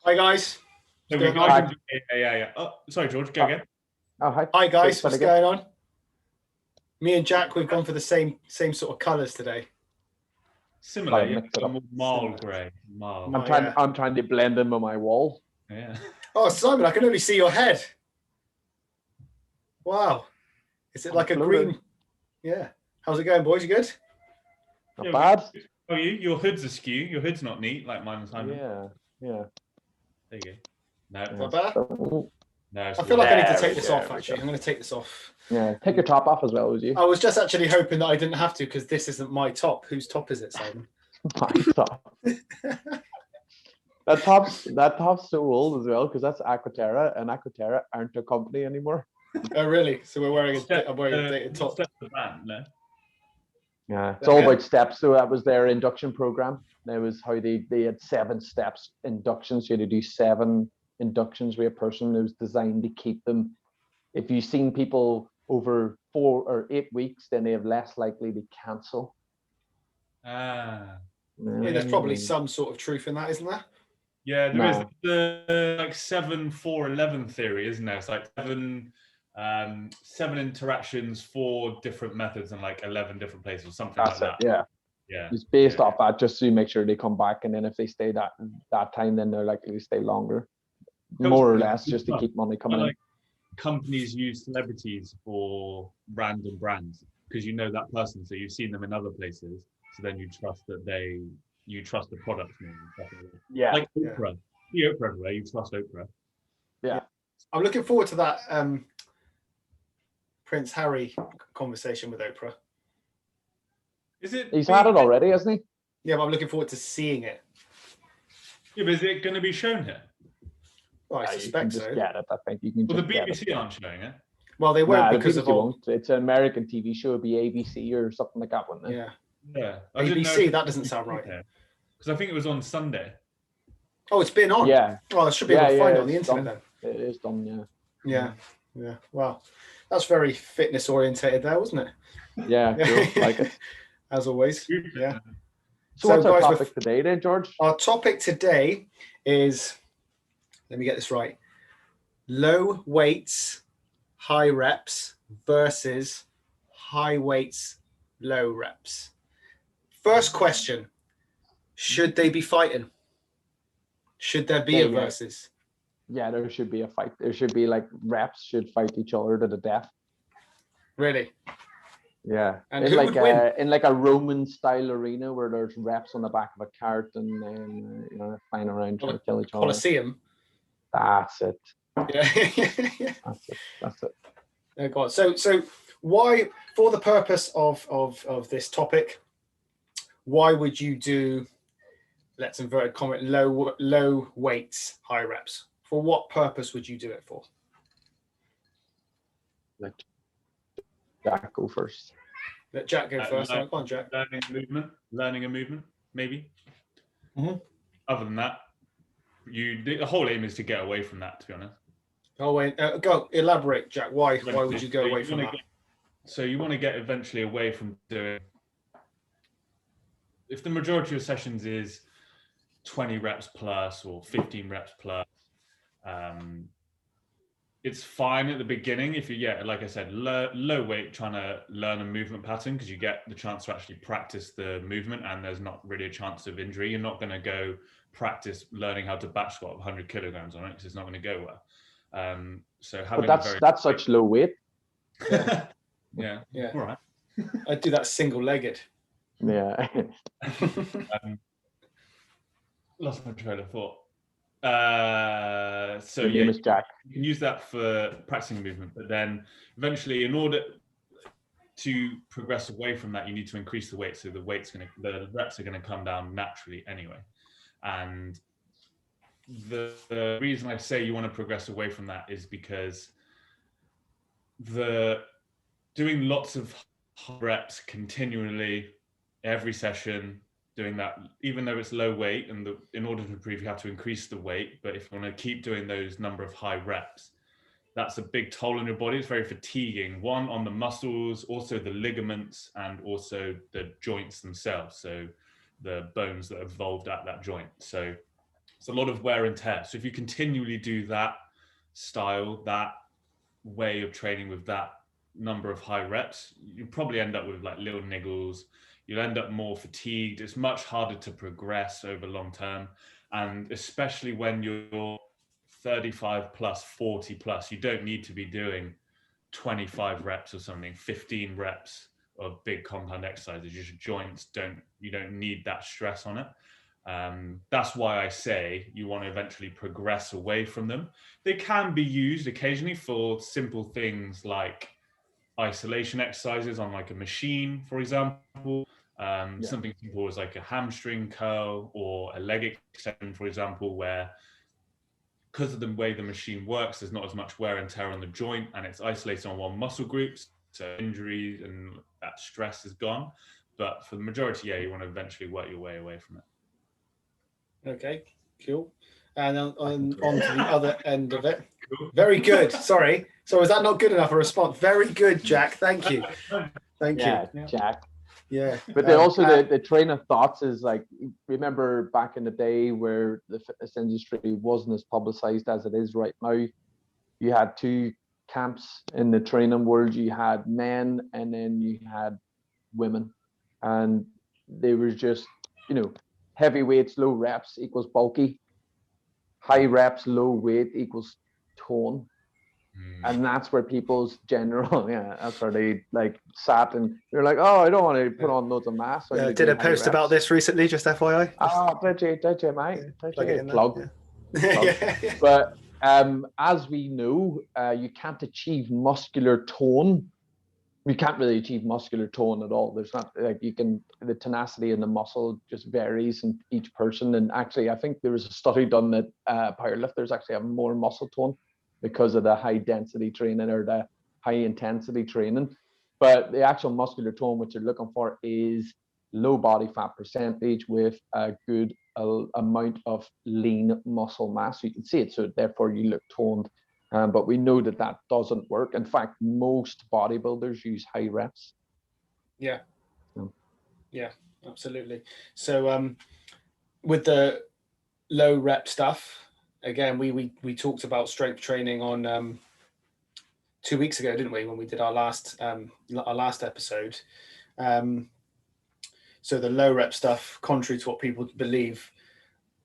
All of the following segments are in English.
Hi guys. So What's we going guys on? yeah. Oh, sorry, George. Go again. Oh, hi. Hi guys. Sorry, What's again. going on? Me and Jack, we've gone for the same sort of colours today. Similar, I'll yeah. mix it up. More mild Similar. grey. Mild. Oh, I'm trying to blend in with my wall. Yeah. Oh, Simon, I can only see your head. Wow. Is it I'm like a floating. green? Yeah. How's it going, boys? You good? Not Yeah, bad. Oh, your hood's askew. Your hood's not neat like mine and Simon. Yeah. There you go. No, Not bad. So, no. I feel like I need to There take we this go, off, there we actually. go. I'm going to take this off. yeah. Take your top off as well, would you? I was just actually hoping that I didn't have to because this isn't my top. Whose top is it, Simon? My top. That top's so old as well because that's Aquaterra, and Aquaterra aren't a company anymore. Oh, really? So I'm wearing a The dated top. brand, no. Yeah, it's all about steps. So that was their induction program. That was how they had 7 steps inductions. You had to do 7 inductions with a person. It was designed to keep them. If you've seen people over 4 or 8 weeks, then they have less likely to cancel. Ah. I mean, there's probably some sort of truth in that, isn't there? Yeah, there is No. the like 7-4-11 theory, isn't there? It's like 7 interactions, 4 different methods, and like 11 different places, or something That's like it. that. Yeah. Yeah. It's based off that just to make sure they come back, and then if they stay that time, then they're likely to stay longer. More or less, just to keep money coming in. Like companies use celebrities for random brands because you know that person, so you've seen them in other places, so then you trust you trust the product more. Yeah. Like Oprah. The Oprah everywhere, you trust Oprah. Yeah. I'm looking forward to that Prince Harry conversation with Oprah. Is it? He's had it already, hasn't he? Yeah, but I'm looking forward to seeing it. Yeah, but is it going to be shown here? Well, I You can suspect just so. get it. I think you can. Well, the just get BBC it. aren't showing it. Well, they won't Nah, because the of BBC all. won't. It's an American TV show. It'll be ABC or something like that, wouldn't it? Yeah. Yeah. I didn't know ABC. if That doesn't sound right. Because I think it was on Sunday. Oh, it's been on. Yeah. Well, I should be able to find it on the it's internet done. It is done. then. Yeah. Well, that's very fitness orientated there, wasn't it? Yeah. Cool. Like it. As always. Yeah. So what's our guys, topic today, then, George? Our topic today is, let me get this right, low weights, high reps versus high weights, low reps. First question, should they be fighting? Should there be a versus? Yeah, there should be a fight. There should be like reps should fight each other to the death. Really? Yeah, And in who like would win? in like a Roman style arena where there's reps on the back of a cart and then flying around trying to kill each other. Colosseum. That's it. Yeah. That's it. Oh God. So why, for the purpose of this topic, why would you do, let's inverted comment, low weights, high reps? For what purpose would you do it for? Like Jack, go first. Let Jack go first. Come on, Jack. Learning a movement, maybe. Mm-hmm. Other than that, the whole aim is to get away from that, to be honest. Oh wait, go elaborate, Jack. Why would you go away from that? So you want to get eventually away from doing. If the majority of sessions is 20 reps plus or 15 reps plus, it's fine at the beginning if you, like I said, low weight, trying to learn a movement pattern because you get the chance to actually practice the movement and there's not really a chance of injury. You're not going to go practice learning how to back squat 100 kilograms on it because it's not going to go well. So having that's such low weight. Yeah. All right. I'd do that single-legged. Yeah. Lost my train of thought. So Your name is Jack. You can use that for practicing movement, but then eventually, in order to progress away from that, you need to increase the weight. So the reps are going to come down naturally anyway. And the reason I say you want to progress away from that is because doing lots of reps continually every session, doing that, even though it's low weight, and in order to improve, you have to increase the weight. But if you want to keep doing those number of high reps, that's a big toll on your body. It's very fatiguing. One, on the muscles, also the ligaments, and also the joints themselves. So the bones that are involved at that joint. So It's a lot of wear and tear. So if you continually do that style, that way of training with that number of high reps, you probably end up with like little niggles. You'll end up more fatigued. It's much harder to progress over long term. And especially when you're 35 plus, 40 plus, you don't need to be doing 25 reps or something, 15 reps of big compound exercises. Your joints you don't need that stress on it. That's why I say you want to eventually progress away from them. They can be used occasionally for simple things like isolation exercises on like a machine, for example. Something simple as like a hamstring curl or a leg extension, for example, where because of the way the machine works, there's not as much wear and tear on the joint, and it's isolated on one muscle group, so injuries and that stress is gone. But for the majority, you want to eventually work your way away from it. Okay, cool. And on to the other end of it. Very good. Sorry. So is that not good enough a response? Very good, Jack. Thank you. Thank you. Jack. Yeah. But the train of thoughts is like, remember back in the day where the fitness industry wasn't as publicized as it is right now. You had two camps in the training world. You had men and then you had women. And they were just, heavy weights, low reps equals bulky. High reps, low weight equals tone. And that's where people's general, that's where they like sat and they're like, oh, I don't want to put on loads of mass. So did a post about this recently, just FYI. Oh, did you, mate? Plug. But as we know, you can't achieve muscular tone. You can't really achieve muscular tone at all. There's not like the tenacity in the muscle just varies in each person. And actually, I think there was a study done that powerlifters actually have more muscle tone because of the high density training or the high intensity training. But the actual muscular tone, what you're looking for is low body fat percentage with a good amount of lean muscle mass. You can see it, so therefore you look toned. But we know that doesn't work. In fact, most bodybuilders use high reps. Yeah. Yeah, absolutely. So with the low rep stuff, again, we talked about strength training on 2 weeks ago, didn't we? When we did our last episode. So the low rep stuff, contrary to what people believe,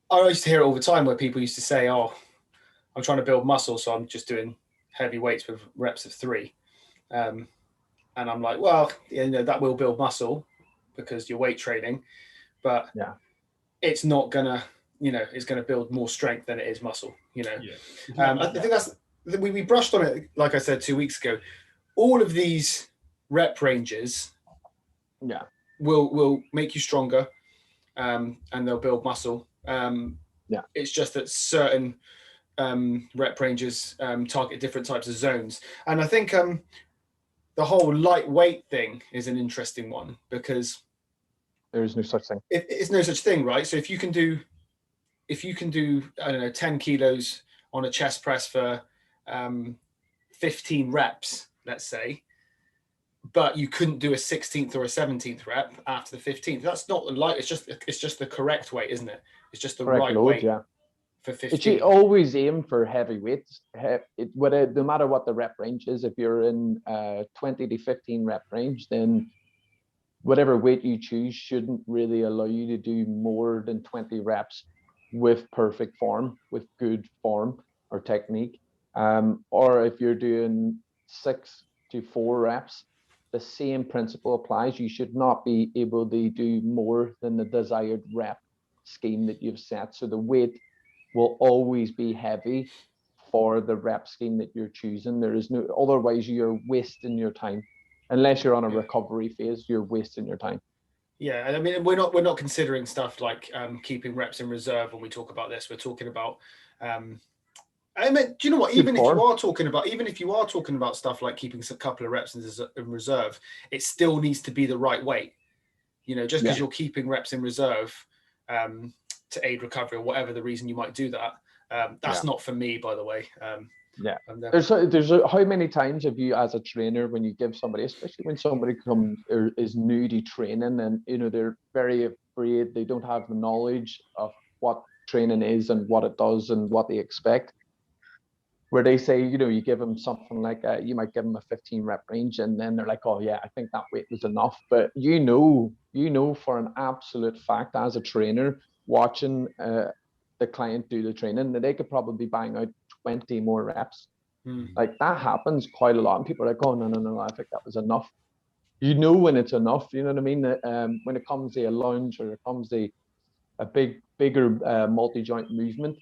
I used to hear it all the time where people used to say, "Oh, I'm trying to build muscle, so I'm just doing heavy weights with reps of 3." And I'm like, well, that will build muscle because you're weight training, but it's not gonna, it's gonna build more strength than it is muscle. I think we brushed on it, like I said 2 weeks ago. All of these rep ranges, will make you stronger, and they'll build muscle. It's just that certain rep ranges target different types of zones, and I think the whole lightweight thing is an interesting one because there is no such thing. It's no such thing, right? So if you can do I don't know 10 kilos on a chest press for 15 reps, let's say, but you couldn't do a 16th or a 17th rep after the 15th, that's not light. It's just the correct weight, isn't it? It's just the correct right load, weight. For 15. It should always aim for heavy weights. No matter what the rep range is, if you're in 20 to 15 rep range, then whatever weight you choose shouldn't really allow you to do more than 20 reps with perfect form, with good form or technique. Or if you're doing 6 to 4 reps, the same principle applies. You should not be able to do more than the desired rep scheme that you've set. So the weight will always be heavy for the rep scheme that you're choosing. There is no, otherwise you're wasting your time. Unless you're on a recovery phase, you're wasting your time. Yeah, and I mean, we're not considering stuff like keeping reps in reserve when we talk about this. We're talking about I mean, do you know what? Even if you are talking about stuff like keeping a couple of reps in reserve, it still needs to be the right weight. Just because you're keeping reps in reserve to aid recovery or whatever the reason you might do that, that's not for me, by the way. There's how many times have you, as a trainer, when you give somebody, especially when somebody comes or is new to training, and they're very afraid, they don't have the knowledge of what training is and what it does and what they expect. Where they say, you know, you give them something like you might give them a 15 rep range, and then they're like, oh yeah, I think that weight was enough. But you know for an absolute fact as a trainer watching the client do the training that they could probably be buying out 20 more reps. Like that happens quite a lot, and people are like, oh no, I think that was enough. You know when it's enough, you know what I mean? When it comes to a lunge or it comes to a bigger multi-joint movement,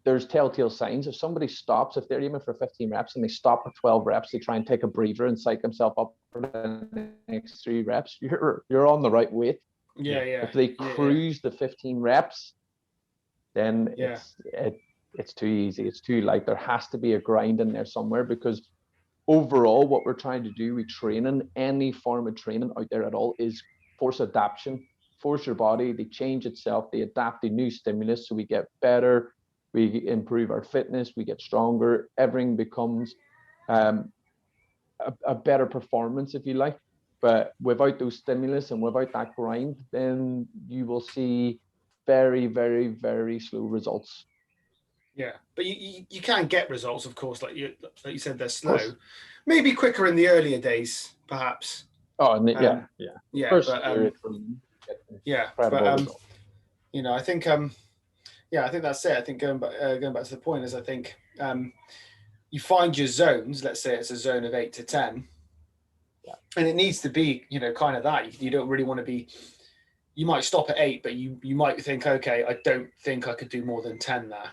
there's telltale signs. If somebody stops, if they're aiming for 15 reps and they stop at 12 reps, they try and take a breather and psych themselves up for the next 3 reps, you're on the right weight. Yeah. If they cruise the 15 reps, then it's too easy. It's too light. There has to be a grind in there somewhere, because overall, what we're trying to do with training, any form of training out there at all, is force adaptation. Force your body to change itself, they adapt to new stimulus, so we get better, we improve our fitness, we get stronger, everything becomes a better performance, if you like. But without those stimulus and without that grind, then you will see very, very, very slow results. Yeah, but you can get results, of course, like you said, they're slow. Maybe quicker in the earlier days, perhaps. Oh, yeah. But you know, I think I think that's it. I think going back to the point is, I think you find your zones. Let's say it's a zone of 8 to 10, and it needs to be, you know, kind of that. You don't really want to be. You might stop at 8, but you might think, okay, I don't think I could do more than 10 there.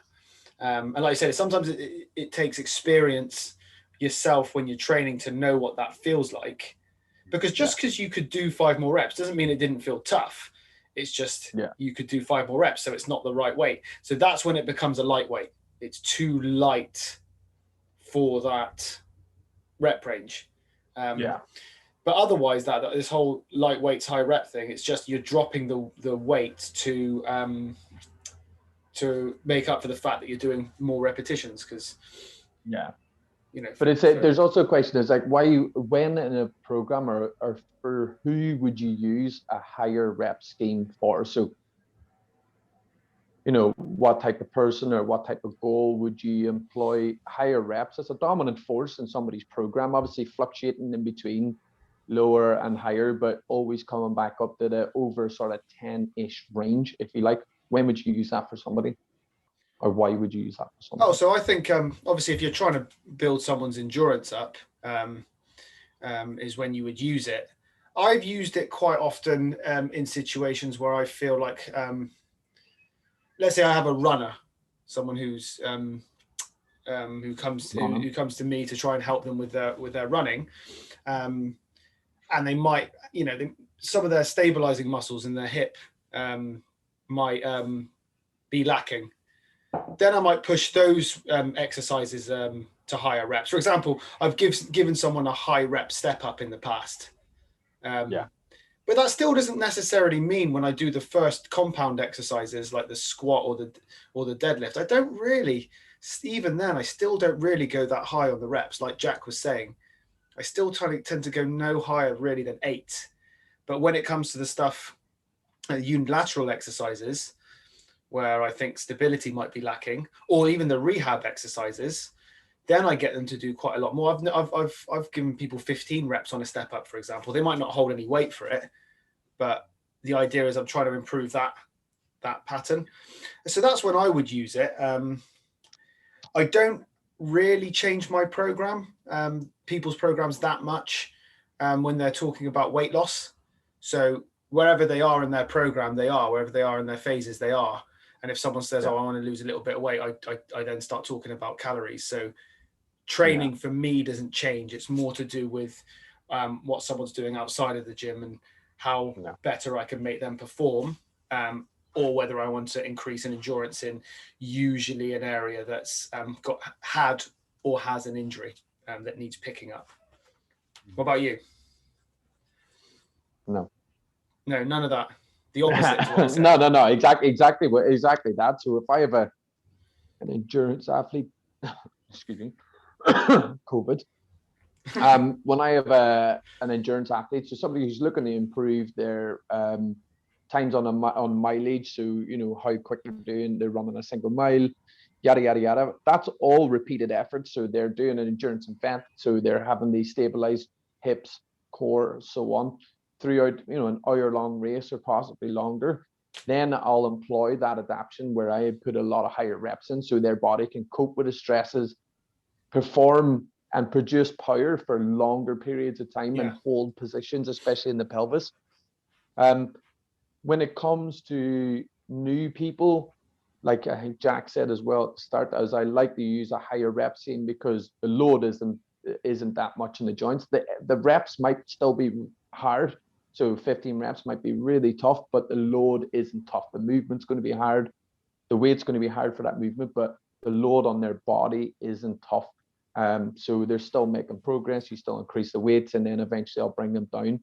And like I said, sometimes it takes experience yourself when you're training to know what that feels like. Because just because you could do 5 more reps doesn't mean it didn't feel tough. It's just you could do 5 more reps, so it's not the right weight. So that's when it becomes a lightweight. It's too light for that rep range. But otherwise, this whole lightweights high rep thing, it's just you're dropping the weight to make up for the fact that you're doing more repetitions. Because you know, but there's also a question is like, when in a program or for who would you use a higher rep scheme for? So, you know, what type of person or what type of goal would you employ higher reps as a dominant force in somebody's program? Obviously fluctuating in between lower and higher, but always coming back up to the over sort of 10-ish range, if you like. When would you use that for somebody? Or why would you use that for somebody? Oh, so I think obviously if you're trying to build someone's endurance up, is when you would use it. I've used it quite often in situations where I feel like, let's say I have a runner, someone who's who comes to me to try and help them with their running, and they might, you know, some of their stabilizing muscles in their hip might be lacking. Then I might push those exercises to higher reps. For example, I've given someone a high rep step up in the past. But that still doesn't necessarily mean when I do the first compound exercises like the squat or the deadlift, I don't really, even then, I still don't really go that high on the reps. Like Jack was saying, I still tend to go no higher really than 8. But when it comes to the stuff, unilateral exercises, where I think stability might be lacking, or even the rehab exercises, then I get them to do quite a lot more. I've given people 15 reps on a step up, for example. They might not hold any weight for it, but the idea is I'm trying to improve that pattern. So that's when I would use it. I don't really change my program, people's programs that much when they're talking about weight loss. So wherever they are in their program, they are. Wherever they are in their phases, they are. And if someone says, oh, I want to lose a little bit of weight, I then start talking about calories. So training for me doesn't change. It's more to do with what someone's doing outside of the gym and how better I can make them perform, or whether I want to increase in endurance in usually an area that's had or has an injury that needs picking up. What about you? No, none of that. The opposite. No, exactly that. So if I have an endurance athlete, excuse me, COVID. When I have an endurance athlete, so somebody who's looking to improve their times on mileage, so you know how quick they're running a single mile, yada yada yada. That's all repeated efforts. So they're doing an endurance event, so they're having these stabilized hips, core, so on, throughout an hour-long race or possibly longer. Then I'll employ that adaptation where I put a lot of higher reps in, so their body can cope with the stresses, perform and produce power for longer periods of time and hold positions, especially in the pelvis. When it comes to new people, like I think Jack said as well at the start, as I like to use a higher rep scene because the load isn't that much in the joints. The reps might still be hard. So 15 reps might be really tough, but the load isn't tough. The movement's going to be hard. The weight's going to be hard for that movement, but the load on their body isn't tough. So they're still making progress. You still increase the weights, and then eventually I'll bring them down.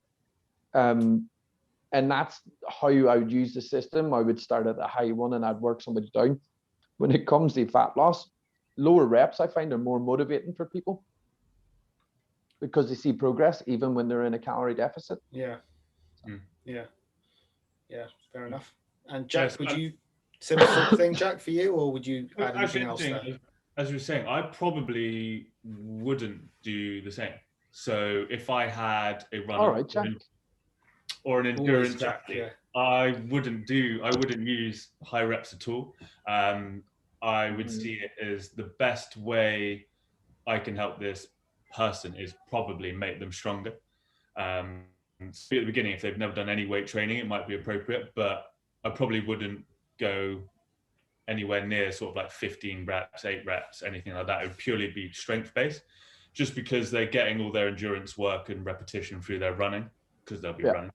And that's how I would use the system. I would start at a high one and I'd work somebody down. When it comes to fat loss, lower reps I find are more motivating for people because they see progress even when they're in a calorie deficit. Yeah. Fair enough. And Jack, would you similar sort of thing, Jack, for you, or would you add anything else there? As you were saying, I probably wouldn't do the same. So if I had a runner, all right, Jack, or an endurance athlete, I wouldn't use high reps at all. I would see it as the best way I can help this person is probably make them stronger. At the beginning, if they've never done any weight training, it might be appropriate, but I probably wouldn't go anywhere near sort of like 15 reps, 8 reps, anything like that. It would purely be strength based, just because they're getting all their endurance work and repetition through their running, because they'll be running.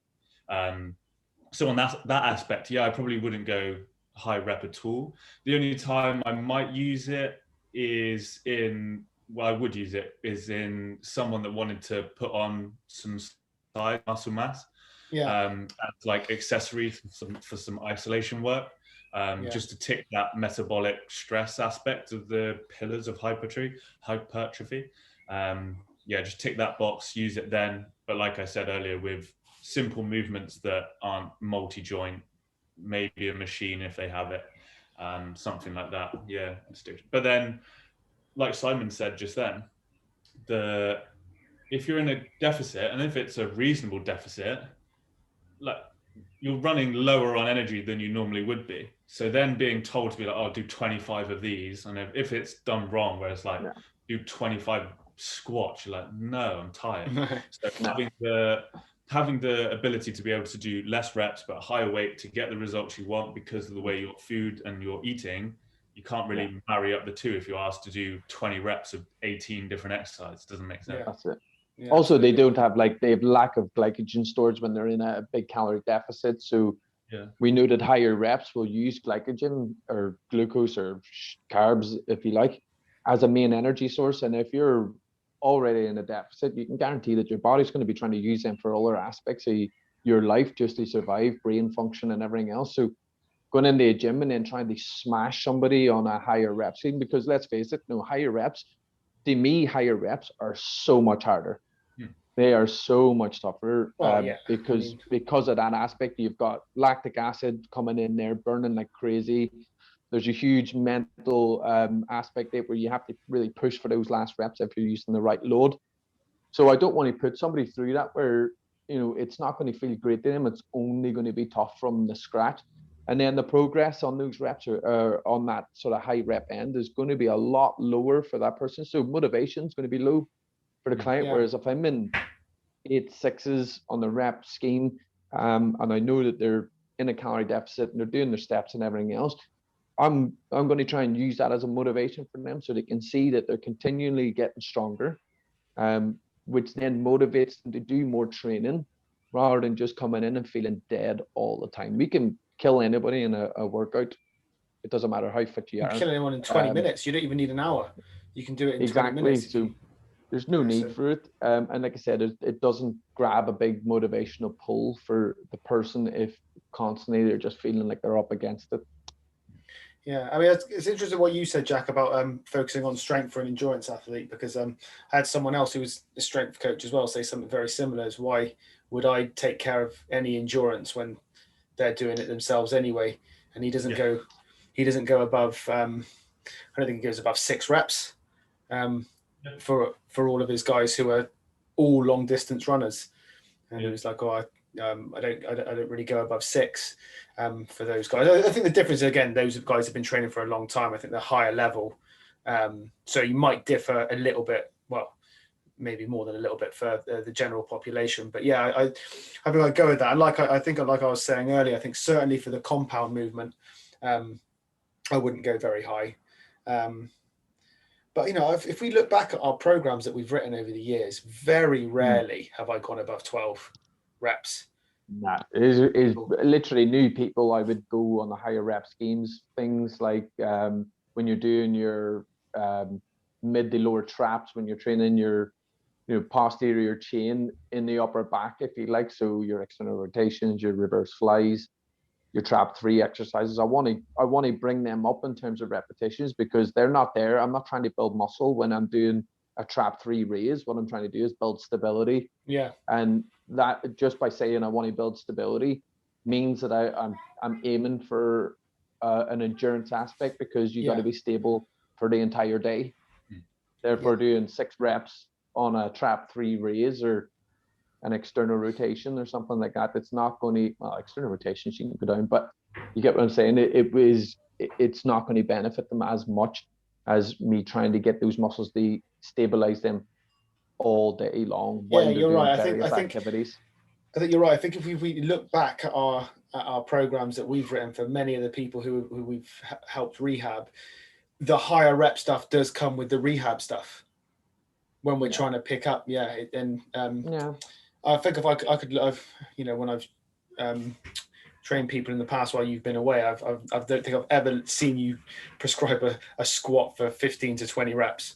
So on that aspect, I probably wouldn't go high rep at all. The only time I might use it is in someone that wanted to put on some side muscle mass, as like accessory for some isolation work, just to tick that metabolic stress aspect of the pillars of hypertrophy. Just tick that box, use it then. But like I said earlier, with simple movements that aren't multi-joint, maybe a machine if they have it, something like that. But then, like Simon said just then, if you're in a deficit, and if it's a reasonable deficit, like you're running lower on energy than you normally would be. So then being told to be like, oh, do 25 of these, and if it's done wrong, where it's like do 25 squats, you're like, no, I'm tired. So having the ability to be able to do less reps but higher weight to get the results you want because of the way your food and you're eating, you can't really marry up the two if you're asked to do 20 reps of 18 different exercises. It doesn't make sense. That's it. Also, they have lack of glycogen storage when they're in a big calorie deficit. So we know that higher reps will use glycogen or glucose or carbs, if you like, as a main energy source. And if you're already in a deficit, you can guarantee that your body's going to be trying to use them for other aspects of your life just to survive, brain function and everything else. So going into a gym and then trying to smash somebody on a higher rep scene, because let's face it, higher reps, to me, higher reps are so much harder. They are so much tougher because of that aspect. You've got lactic acid coming in there, burning like crazy. There's a huge mental aspect there where you have to really push for those last reps if you're using the right load. So I don't want to put somebody through that where, it's not going to feel great to them. It's only going to be tough from the scratch. And then the progress on those reps or on that sort of high rep end is going to be a lot lower for that person. So motivation is going to be low for the client. Whereas if I'm in 8-6s on the rep scheme, and I know that they're in a calorie deficit and they're doing their steps and everything else, I'm going to try and use that as a motivation for them so they can see that they're continually getting stronger, which then motivates them to do more training rather than just coming in and feeling dead all the time. We can kill anybody in a workout. It doesn't matter how fit you are. Kill anyone in 20 minutes. You don't even need an hour. You can do it in 20 minutes. So there's no need for it. And like I said, it doesn't grab a big motivational pull for the person if constantly they're just feeling like they're up against it. Yeah, I mean, it's interesting what you said, Jack, about focusing on strength for an endurance athlete, because I had someone else who was a strength coach as well say something very similar, as why would I take care of any endurance when they're doing it themselves anyway, and he doesn't go above. I don't think he goes above 6 reps for all of his guys who are all long distance runners. And it was like, I don't really go above 6 for those guys. I think the difference, again, those guys have been training for a long time. I think they're higher level, so you might differ a little bit. Well, maybe more than a little bit for the general population. But yeah, I think I'd go with that. And like I was saying earlier, I think certainly for the compound movement, I wouldn't go very high. But if we look back at our programs that we've written over the years, very rarely have I gone above 12 reps. Nah, is literally new people. I would go on the higher rep schemes. Things like when you're doing your mid to lower traps, when you're training your posterior chain in the upper back, if you like. So your external rotations, your reverse flies, your trap 3 exercises. I want to bring them up in terms of repetitions because they're not there. I'm not trying to build muscle when I'm doing a trap 3 raise. What I'm trying to do is build stability. Yeah. And that, just by saying I want to build stability, means that I'm aiming for an endurance aspect, because you got to be stable for the entire day. Therefore, doing 6 reps on a trap 3 raise or an external rotation or something like that, it's not going to, well, external rotations you can go down, but you get what I'm saying. It's not going to benefit them as much as me trying to get those muscles to stabilize them all day long. Yeah, you're right. I think activities. I think you're right. I think if we look back at our programs that we've written for many of the people who we've helped rehab, the higher rep stuff does come with the rehab stuff when we're trying to pick up. I think if I could, when I've trained people in the past while you've been away, I don't think I've ever seen you prescribe a squat for 15 to 20 reps.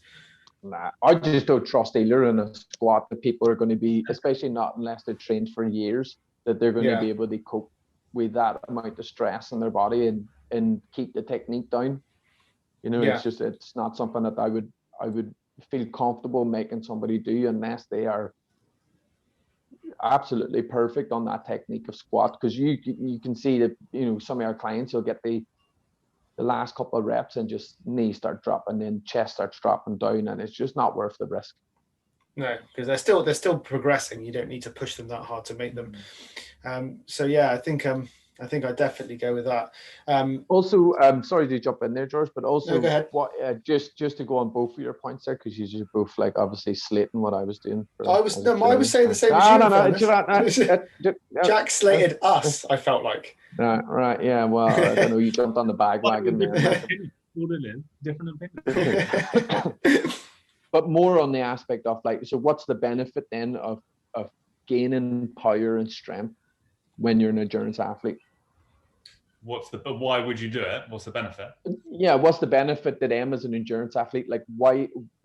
Nah, I just don't trust either in a squat that people are going to be, especially not unless they're trained for years, that they're going to be able to cope with that amount of stress in their body and keep the technique down. It's not something that I would feel comfortable making somebody do unless they are absolutely perfect on that technique of squat. Because you can see that some of our clients will get the last couple of reps and just knees start dropping, then chest starts dropping down, and it's just not worth the risk. No, because they're still progressing. You don't need to push them that hard to make them. So yeah, I think I'd definitely go with that. Also, sorry to jump in there, George, but also, no, go ahead. What just to go on both of your points there, because you're both like obviously slating what I was doing. I was saying the same as you. No. Jack slated us. I felt like. Right. Yeah. Well, I don't know. You jumped on the bandwagon there. Different opinion. But more on the aspect of so what's the benefit then of gaining power and strength when you're an endurance athlete? But why would you do it? What's the benefit? Yeah, what's the benefit to them as an endurance athlete? Like,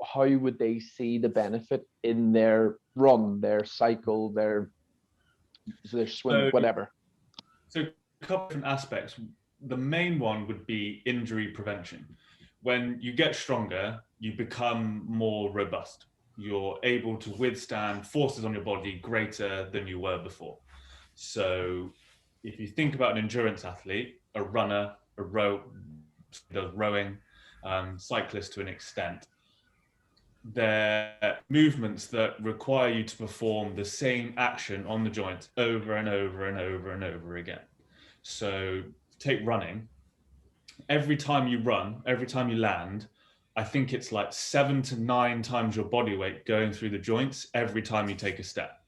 how would they see the benefit in their run, their cycle, their swim, whatever? So a couple different aspects. The main one would be injury prevention. When you get stronger, you become more robust. You're able to withstand forces on your body greater than you were before. So if you think about an endurance athlete, a runner, does rowing, cyclist to an extent, they're movements that require you to perform the same action on the joint over and over and over and over again. So take running. Every time you run, every time you land, I think it's like 7 to 9 times your body weight going through the joints every time you take a step.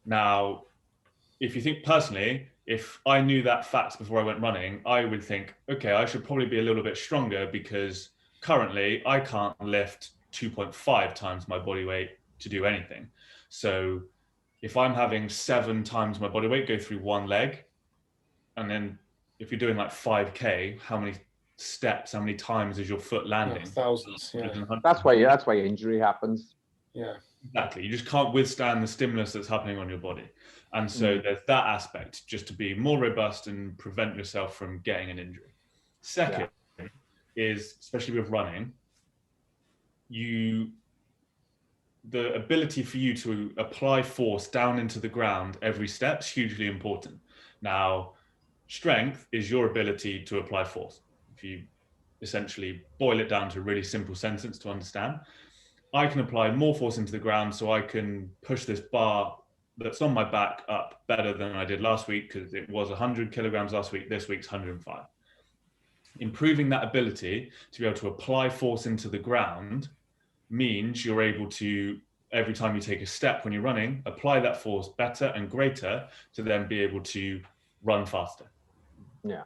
Now, if you think personally, if I knew that fact before I went running, I would think, okay, I should probably be a little bit stronger because currently I can't lift 2.5 times my body weight to do anything. So if I'm having 7 times my body weight go through one leg, and then if you're doing like 5K, how many steps, how many times is your foot landing? Thousands. Yeah. That's why injury happens. Yeah. Exactly. You just can't withstand the stimulus that's happening on your body. And so there's that aspect, just to be more robust and prevent yourself from getting an injury. Second is, especially with running, the ability for you to apply force down into the ground every step is hugely important. Now, Strength is your ability to apply force. If you essentially boil it down to a really simple sentence to understand, I can apply more force into the ground so I can push this bar that's on my back up better than I did last week, because it was 100 kilograms last week. This week's 105. Improving that ability to be able to apply force into the ground means you're able to, every time you take a step when you're running, apply that force better and greater to then be able to run faster. Yeah.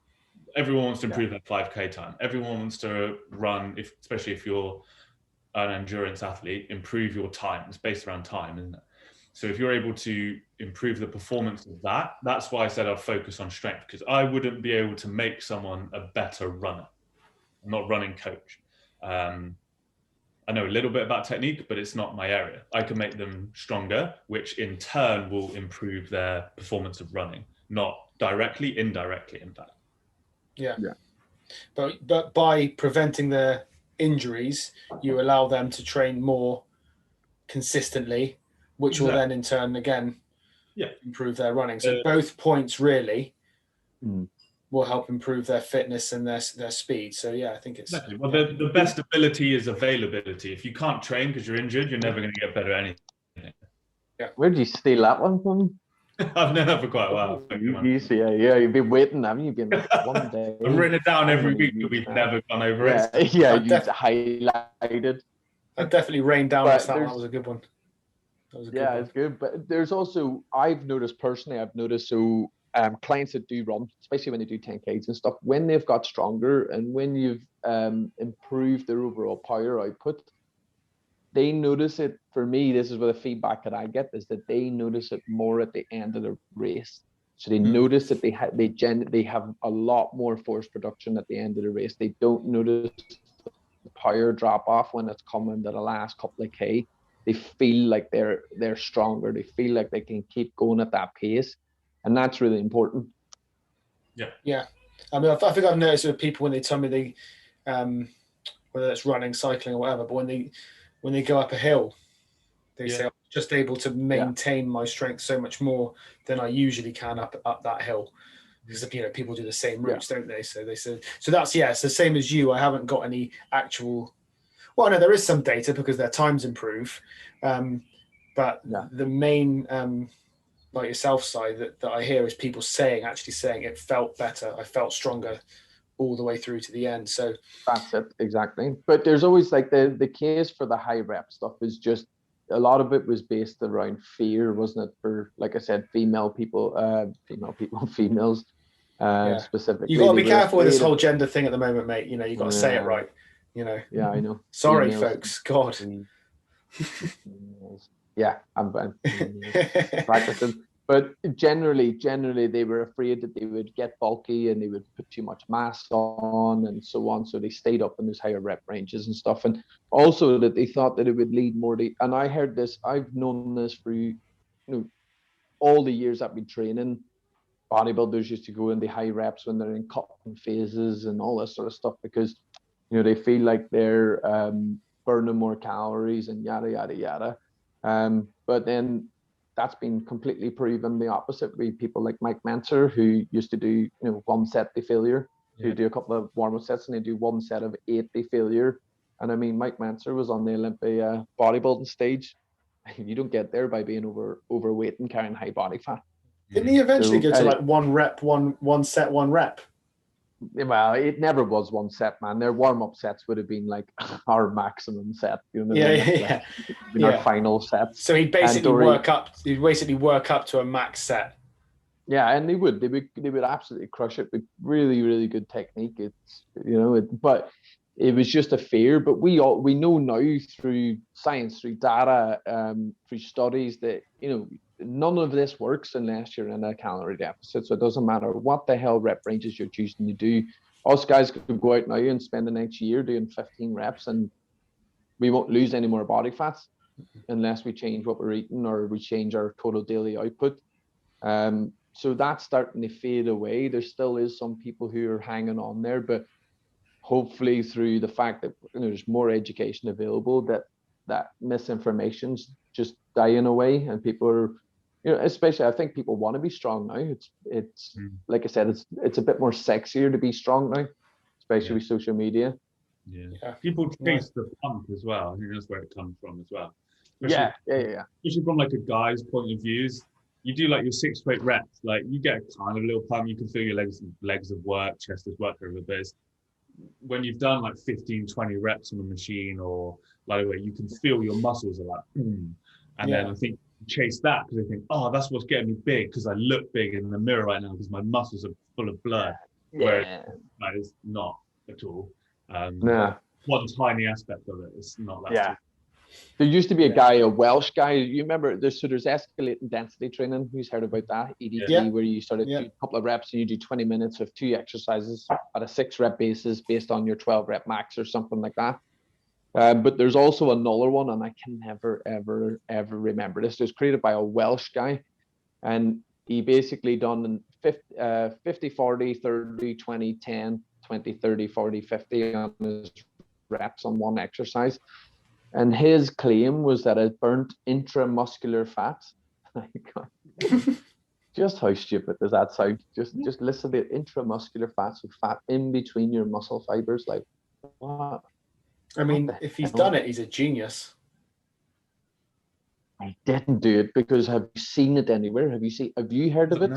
Everyone wants to improve that 5K time. Everyone wants to run, especially if you're an endurance athlete, improve your time. It's based around time, isn't it? So if you're able to improve the performance of that, that's why I said I'll focus on strength, because I wouldn't be able to make someone a better runner. I'm not running coach. I know a little bit about technique, but it's not my area. I can make them stronger, which in turn will improve their performance of running, not directly, indirectly, in fact. Yeah. But by preventing their injuries, you allow them to train more consistently, which will then in turn again improve their running. So both points really will help improve their fitness and their speed. So yeah, I think it's exactly. Well, the best ability is availability. If you can't train because you're injured, you're never going to get better at anything. Yeah. Where did you steal that one from? I've known that for quite a while. You've been waiting, haven't you? Been like one day. I've written it down every week, but we've never gone over it. Yeah, you highlighted. I definitely rained down that. That was a good one. It's good. But there's also, I've noticed clients that do run, especially when they do 10Ks and stuff, when they've got stronger and when you've improved their overall power output, they notice it. For me, this is where the feedback that I get is that they notice it more at the end of the race. So they notice that they have a lot more force production at the end of the race. They don't notice the power drop off when it's coming to the last couple of K. They feel like they're stronger. They feel like they can keep going at that pace, and that's really important. Yeah. I mean, I think I've noticed with people when they tell me they, whether it's running, cycling, or whatever, but when they go up a hill, they say I'm just able to maintain my strength so much more than I usually can up that hill, because people do the same routes, don't they? So they said that's it's the same as you. I haven't got any actual. Well, no, there is some data because their times improve, but the main like yourself side that I hear is people actually saying it felt better. I felt stronger all the way through to the end. So that's it, exactly. But there's always like the case for the high rep stuff is just a lot of it was based around fear, wasn't it? For, like I said, females specifically. You got to be careful with this whole gender thing at the moment, mate. You got to say it right. Yeah, I know. Sorry, folks. God. Yeah, I'm practicing. But generally, they were afraid that they would get bulky and they would put too much mass on and so on. So they stayed up in those higher rep ranges and stuff. And also that they thought that it would lead more to, and I heard this, I've known this for, all the years I've been training. Bodybuilders used to go in the high reps when they're in cutting phases and all this sort of stuff because, they feel like they're burning more calories and yada, yada, yada. But then that's been completely proven the opposite. We people like Mike Mentzer, who used to do, one set to failure, who do a couple of warm-up sets and they do one set of 8 to failure. And I mean, Mike Mentzer was on the Olympia bodybuilding stage. You don't get there by being overweight and carrying high body fat. Didn't he eventually go to like one rep, one set, one rep? Well, it never was one set, man. Their warm-up sets would have been like our maximum set. Our final sets. So he'd basically work up to a max set. Yeah, and they would absolutely crush it with really, really good technique. It's but it was just a fear. But we know now through science, through data, through studies that none of this works unless you're in a calorie deficit. So it doesn't matter what the hell rep ranges you're choosing to do. Us guys could go out now and spend the next year doing 15 reps and we won't lose any more body fats unless we change what we're eating or we change our total daily output. So that's starting to fade away. There still is some people who are hanging on there, but hopefully through the fact that there's more education available, that misinformation's just dying away and people are You know, especially I think people want to be strong now. It's Mm. like I said, it's a bit more sexier to be strong now, especially Yeah. with social media. Yeah. People No. chase the pump as well. I think that's where it comes from as well. Yeah. Especially from like a guy's point of views. You do like your 6 straight reps, like you get a kind of little pump. You can feel your legs have worked, chest has worked over, but it's, when you've done like 15, 20 reps on a machine or like where you can feel your muscles are like, boom. And then Yeah. I think you chase that because they think, oh, that's what's getting me big because I look big in the mirror right now because my muscles are full of blood. Whereas that is not at all. Yeah. One tiny aspect of it. It's not that. Yeah. There used to be a guy, a Welsh guy. You remember? There's escalating density training. Who's heard about that? EDT, Yeah. where you sort of Yeah. do a couple of reps and you do 20 minutes of 2 exercises at a 6 rep basis based on your 12 rep max or something like that. But there's also another one, and I can never, ever remember this. It was created by a Welsh guy, and he basically done 50, 40, 30, 20, 10, 20, 30, 40, 50 on his reps on one exercise. And his claim was that it burnt intramuscular fat. Just how stupid does that sound? Just listen to it, intramuscular fat, so fat in between your muscle fibers. Like, what? I mean, if he's done it, he's a genius. I didn't do it because have you seen it anywhere? Have you heard of it?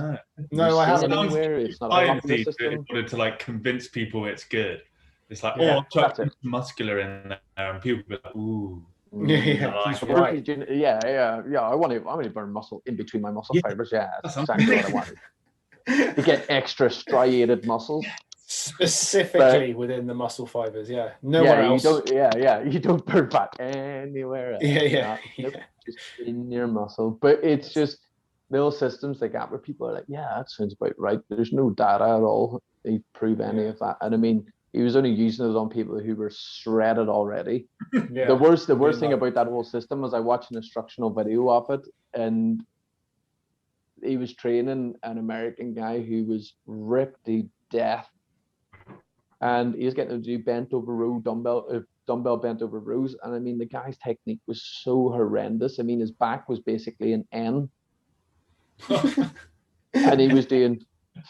No, I haven't. Anywhere. It's not a popular In system. order to like convince people it's good. It's like, Yeah, oh, chuck muscular in there, and people be like, ooh. Yeah, he's right. Yeah. I want to burn muscle in between my muscle fibers. Yeah, that's That's exactly what I wanted. To get extra striated muscles. Specifically within the muscle fibers, nowhere else. You don't burn fat anywhere else. Yeah. Just in your muscle. But it's just little systems like that where people are like, yeah, that sounds about right. There's no data at all to prove any of that. And I mean, he was only using it on people who were shredded already. Yeah. The worst thing about that whole system was I watched an instructional video of it, and he was training an American guy who was ripped to death. And he was getting him to do bent over row dumbbell bent over rows. And I mean, the guy's technique was so horrendous. I mean, his back was basically an N. And he was doing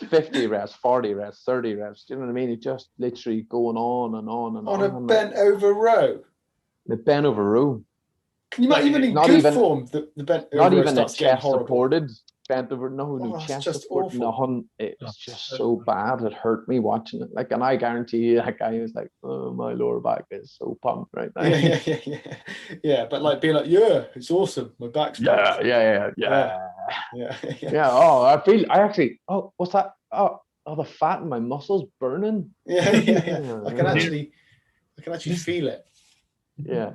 50 reps, 40 reps, 30 reps. Do you know what I mean? It just literally going on and on and on. On a bent over row. The bent over row. Can you imagine in good form the bent over row? Not even a chest supported bent over. No chest just support. Nothing. It was just so bad. It hurt me watching it. Like, and I guarantee you, that guy was like, "Oh, my lower back is so pumped right now." Yeah. But like being like, yeah, it's awesome. My back's pumped. Yeah. Oh, what's that? Oh, the fat in my muscles burning. Yeah. I can actually feel it. Yeah.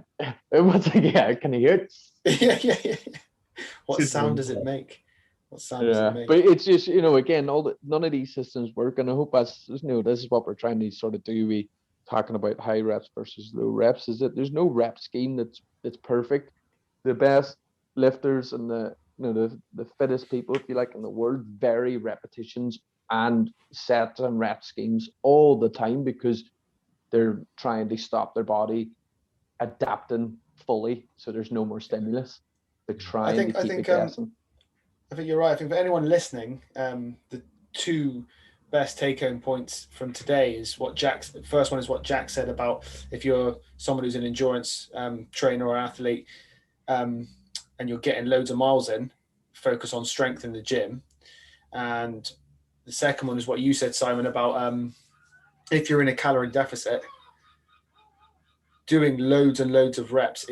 It was like, yeah, can you hear it? Yeah. What sound does it make? But it's just, again, none of these systems work, and I hope this is what we're trying to sort of do. We talking about high reps versus low reps, is that there's no rep scheme that's perfect. The best lifters and the fittest people, if you like, in the world vary repetitions and sets and rep schemes all the time because they're trying to stop their body adapting fully, so there's no more stimulus. They're trying to keep it guessing. I think you're right. I think for anyone listening, the two best take-home points from today is the first one is what Jack said about if you're someone who's an endurance trainer or athlete, and you're getting loads of miles in, focus on strength in the gym. And the second one is what you said, Simon, about if you're in a calorie deficit, doing loads and loads of reps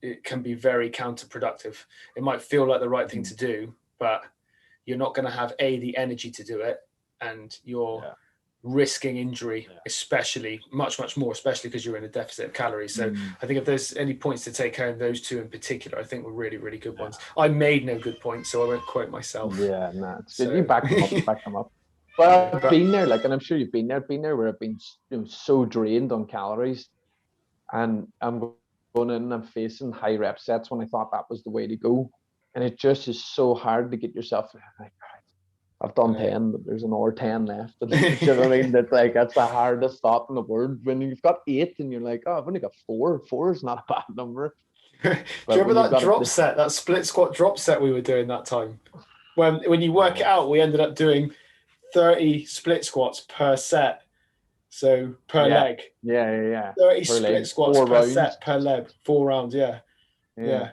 it can be very counterproductive. It might feel like the right thing to do, but you're not going to have the energy to do it, and you're risking injury, especially much more, especially because you're in a deficit of calories. So I think if there's any points to take home, those two in particular, I think were really, really good ones. I made no good points, so I won't quote myself. Yeah, no, it's good. You back them up. But I've been there, and I'm sure you've been there where I've been so drained on calories, and I'm going in and I'm facing high rep sets when I thought that was the way to go. And it just is so hard to get yourself like, I've done 10, but there's another 10 left. You know what I mean? That's the hardest thought in the world. When you've got 8 and you're like, oh, I've only got 4. 4 is not a bad number. Do you remember that drop set, that split squat drop set we were doing that time? When you work it out, we ended up doing 30 split squats per set. So per leg. Yeah. 30 Per split leg, squats 4 per rounds. set per leg, 4 rounds. Yeah. Yeah.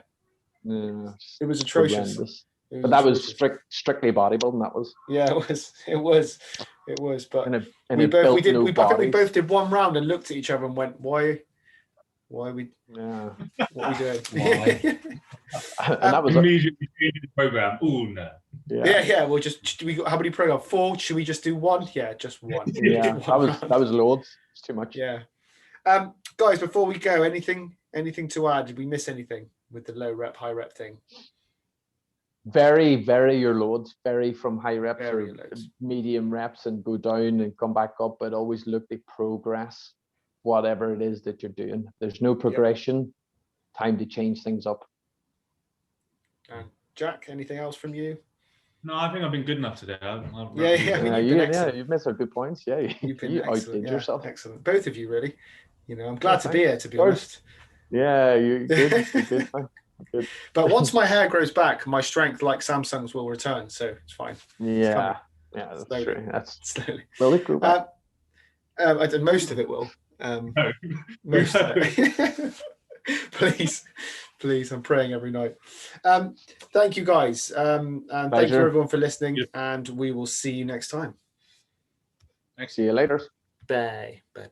It was atrocious. Horrendous. It But that was atrocious. strictly bodybuilding. That was. Yeah, it was. But And we built no I think we bodies. both did one round and looked at each other and went, "Why are we? Yeah. What are we doing?" Why? And that was Immediately changing the program. Oh no. Yeah. We'll just how many program? 4? Should we just do 1? Yeah, just 1. Yeah, that was loads. It's too much. Yeah. Guys, before we go, anything to add? Did we miss anything with the low rep, high rep thing? Vary your loads. Vary from high reps Vary or your loads. medium reps and go down and come back up. But always look to progress, whatever it is that you're doing. If there's no progression, time to change things up. Jack, anything else from you? No, I think I've been good enough today. You've made some good points. Yeah, You've been you excellent. outdid Yeah, yourself. excellent. Both of you, really. I'm glad to be here, to be honest. Yeah, you're good. You're good. Fine. Good. But once my hair grows back, my strength, like Samsung's, will return. So it's fine. Yeah, that's Slowly. true. That's Slowly. will it grow back? Most of it will. Most of it. Please, I'm praying every night. Thank you, guys. And thank you, everyone, for listening. Yep. And we will see you next time. See you later. Bye. Bye.